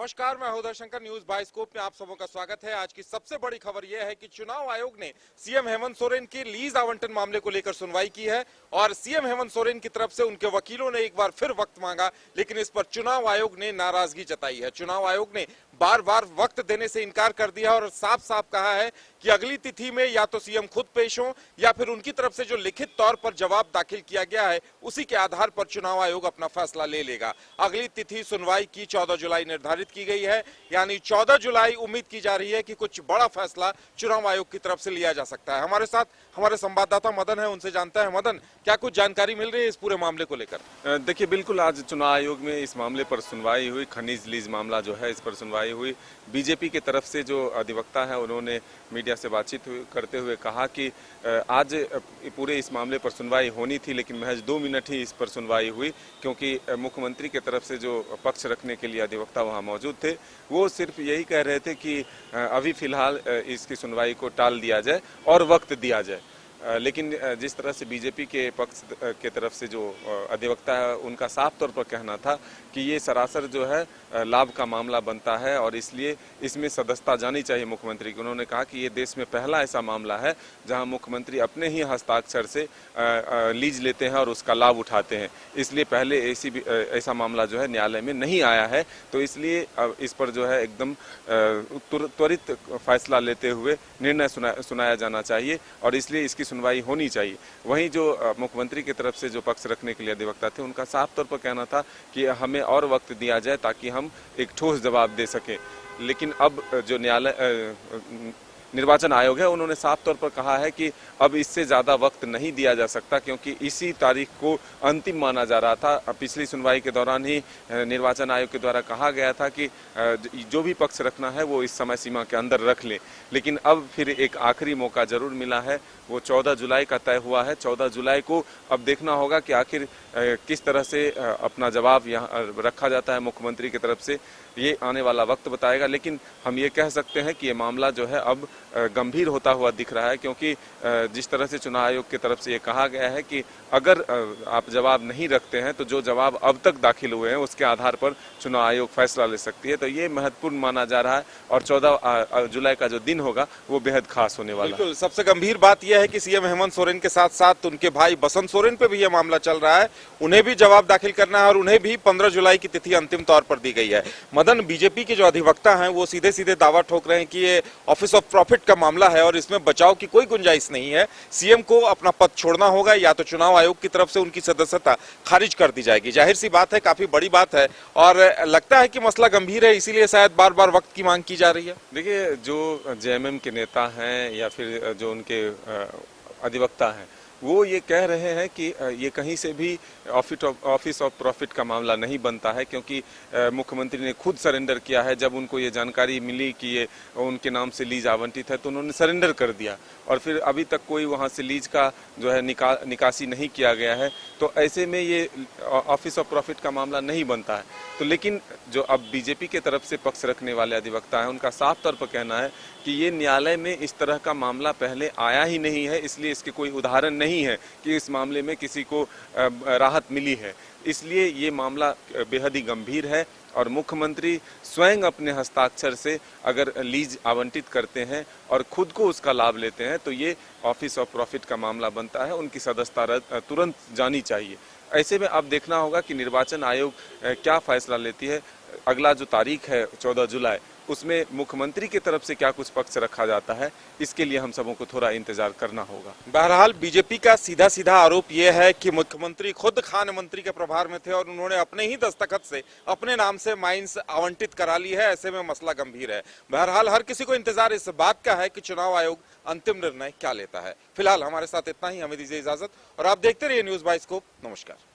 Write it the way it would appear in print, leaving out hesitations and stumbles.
नमस्कार, मैं हूं दर्शंकर। न्यूज बाइस्कोप में आप सबों का स्वागत है। आज की सबसे बड़ी खबर यह है कि चुनाव आयोग ने सीएम हेमंत सोरेन के लीज आवंटन मामले को लेकर सुनवाई की है और सीएम हेमंत सोरेन की तरफ से उनके वकीलों ने एक बार फिर वक्त मांगा, लेकिन इस पर चुनाव आयोग ने नाराजगी जताई है। चुनाव आयोग ने बार बार वक्त देने से इनकार कर दिया और साफ साफ कहा है कि अगली तिथि में या तो सीएम खुद पेश हों या फिर उनकी तरफ से जो लिखित तौर पर जवाब दाखिल किया गया है उसी के आधार पर चुनाव आयोग अपना फैसला ले लेगा। अगली तिथि सुनवाई की 14 जुलाई निर्धारित की गई है, यानी 14 जुलाई उम्मीद की जा रही है कि कुछ बड़ा फैसला चुनाव आयोग की तरफ से लिया जा सकता है। हमारे साथ हमारे संवाददाता मदन है, उनसे जानता है। मदन, क्या कुछ जानकारी मिल रही है इस पूरे मामले को लेकर? देखिए, बिल्कुल आज चुनाव आयोग में इस मामले पर सुनवाई हुई। खनिज लीज मामला जो है, इस पर सुनवाई हुई। बीजेपी की तरफ से जो अधिवक्ता है उन्होंने मीडिया से बातचीत करते हुए कहा कि आज पूरे इस मामले पर सुनवाई होनी थी, लेकिन महज 2 मिनट ही इस पर सुनवाई हुई, क्योंकि मुख्यमंत्री की तरफ से जो पक्ष रखने के लिए अधिवक्ता वहां मौजूद थे वो सिर्फ यही कह रहे थे कि अभी फिलहाल इसकी सुनवाई को टाल दिया जाए और वक्त दिया जाए। लेकिन जिस तरह से बीजेपी के पक्ष के तरफ से जो अधिवक्ता है उनका साफ तौर पर कहना था कि ये सरासर जो है लाभ का मामला बनता है और इसलिए इसमें सदस्यता जानी चाहिए मुख्यमंत्री की। उन्होंने कहा कि ये देश में पहला ऐसा मामला है जहां मुख्यमंत्री अपने ही हस्ताक्षर से लीज लेते हैं और उसका लाभ उठाते हैं। इसलिए पहले ऐसा मामला जो है न्यायालय में नहीं आया है, तो इसलिए इस पर जो है एकदम त्वरित फैसला लेते हुए निर्णय सुनाया जाना चाहिए और इसलिए इसकी सुनवाई होनी चाहिए। वहीं जो मुख्यमंत्री की तरफ से जो पक्ष रखने के लिए अधिवक्ता थे उनका साफ तौर पर कहना था कि हमें और वक्त दिया जाए ताकि हम एक ठोस जवाब दे सकें। लेकिन अब जो निर्वाचन आयोग है उन्होंने साफ तौर पर कहा है कि अब इससे ज़्यादा वक्त नहीं दिया जा सकता, क्योंकि इसी तारीख को अंतिम माना जा रहा था। पिछली सुनवाई के दौरान ही निर्वाचन आयोग के द्वारा कहा गया था कि जो भी पक्ष रखना है वो इस समय सीमा के अंदर रख ले, लेकिन अब फिर एक आखिरी मौका जरूर मिला है। वो 14 जुलाई का तय हुआ है। 14 जुलाई को अब देखना होगा कि आखिर किस तरह से अपना जवाब यहाँ रखा जाता है मुख्यमंत्री की तरफ से, ये आने वाला वक्त बताएगा। लेकिन हम ये कह सकते हैं कि ये मामला जो है अब गंभीर होता हुआ दिख रहा है, क्योंकि जिस तरह से चुनाव आयोग की तरफ से ये कहा गया है कि अगर आप जवाब नहीं रखते हैं तो जो जवाब अब तक दाखिल हुए हैं उसके आधार पर चुनाव आयोग फैसला ले सकती है। तो ये महत्वपूर्ण माना जा रहा है और 14 जुलाई का जो दिन होगा वो बेहद खास होने वाला है। बिल्कुल, सबसे गंभीर बात यह है कि सीएम हेमंत सोरेन के साथ साथ उनके भाई बसंत सोरेन पे भी यह मामला चल रहा है। उन्हें भी जवाब दाखिल करना है और उन्हें भी 15 जुलाई की तिथि अंतिम तौर पर दी गई है। मदन, बीजेपी के जो अधिवक्ता हैं वो सीधे सीधे दावा ठोक रहे हैं कि ये ऑफिस ऑफ प्रॉफिट का मामला है और इसमें बचाव की कोई गुंजाइश नहीं है। सीएम को अपना पद छोड़ना होगा या तो चुनाव आयोग की तरफ से उनकी सदस्यता खारिज कर दी जाएगी। जाहिर सी बात है, काफी बड़ी बात है और लगता है कि मसला गंभीर है, इसीलिए शायद बार बार वक्त की मांग की जा रही है। देखिए, जो जेएमएम के नेता हैं या फिर जो उनके अधिवक्ता हैं वो ये कह रहे हैं कि ये कहीं से भी ऑफिस ऑफ प्रॉफिट का मामला नहीं बनता है, क्योंकि मुख्यमंत्री ने खुद सरेंडर किया है। जब उनको ये जानकारी मिली कि ये उनके नाम से लीज आवंटित है तो उन्होंने सरेंडर कर दिया और फिर अभी तक कोई वहाँ से लीज का जो है निकासी नहीं किया गया है। तो ऐसे में ये ऑफिस ऑफ प्रॉफिट का मामला नहीं बनता है। तो लेकिन जो अब बीजेपी के तरफ से पक्ष रखने वाले अधिवक्ता हैं उनका साफ तौर पर कहना है कि ये न्यायालय में इस तरह का मामला पहले आया ही नहीं है, इसलिए इसके कोई उदाहरण नहीं है कि इस मामले में किसी को राहत मिली है। इसलिए ये मामला बेहद ही गंभीर है और मुख्यमंत्री स्वयं अपने हस्ताक्षर से अगर लीज आवंटित करते हैं और खुद को उसका लाभ लेते हैं तो ये ऑफिस ऑफ प्रॉफिट का मामला बनता है। उनकी सदस्यता तुरंत जानी चाहिए। ऐसे में अब देखना होगा कि निर्वाचन आयोग क्या फैसला लेती है। अगला जो तारीख है 14 जुलाई, उसमें मुख्यमंत्री की तरफ से क्या कुछ पक्ष रखा जाता है, इसके लिए हम सबों को थोड़ा इंतजार करना होगा। बहरहाल बीजेपी का सीधा सीधा आरोप यह है कि मुख्यमंत्री खुद खान मंत्री के प्रभार में थे और उन्होंने अपने ही दस्तखत से अपने नाम से माइंस आवंटित करा ली है। ऐसे में मसला गंभीर है। बहरहाल हर किसी को इंतजार इस बात का है कि चुनाव आयोग अंतिम निर्णय क्या लेता है। फिलहाल हमारे साथ इतना ही, हमें दीजिए इजाजत और आप देखते रहिए न्यूज बाइस्कोप। नमस्कार।